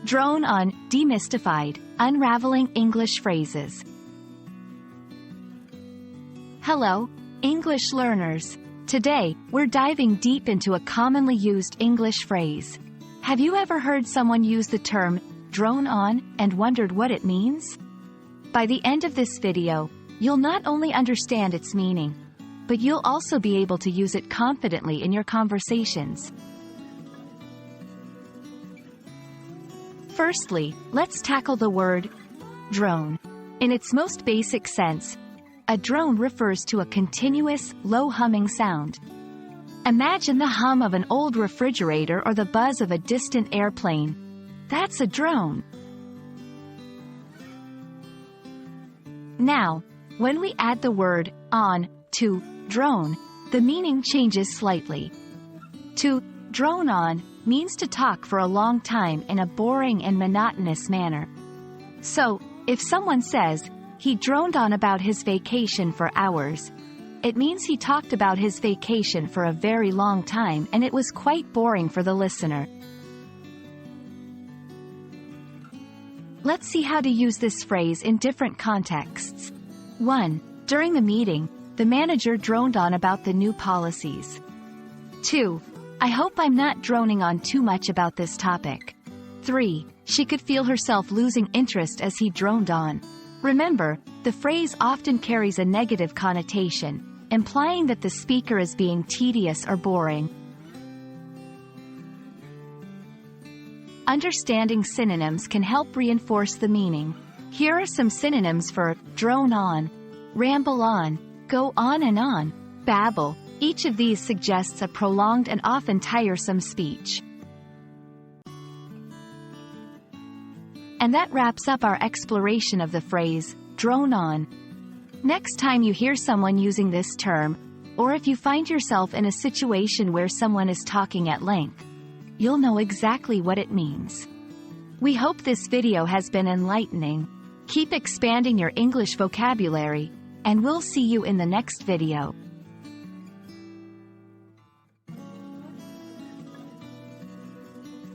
Drone on Demystified, Unraveling English Phrases. Hello, English learners. Today, we're diving deep into a commonly used English phrase. Have you ever heard someone use the term drone on and wondered what it means? By the end of this video, you'll not only understand its meaning, but you'll also be able to use it confidently in your conversations. Firstly, let's tackle the word drone. In its most basic sense, a drone refers to a continuous, low-humming sound. Imagine the hum of an old refrigerator or the buzz of a distant airplane. That's a drone. Now, when we add the word on to drone, the meaning changes slightly. To drone on means to talk for a long time in a boring and monotonous manner. So, if someone says, he droned on about his vacation for hours, it means he talked about his vacation for a very long time and it was quite boring for the listener. Let's see how to use this phrase in different contexts. 1. During the meeting, the manager droned on about the new policies. 2. I hope I'm not droning on too much about this topic. 3. She could feel herself losing interest as he droned on. Remember, the phrase often carries a negative connotation, implying that the speaker is being tedious or boring. Understanding synonyms can help reinforce the meaning. Here are some synonyms for drone on, ramble on, go on and on, babble. Each of these suggests a prolonged and often tiresome speech. And that wraps up our exploration of the phrase, drone on. Next time you hear someone using this term, or if you find yourself in a situation where someone is talking at length, you'll know exactly what it means. We hope this video has been enlightening. Keep expanding your English vocabulary, and we'll see you in the next video.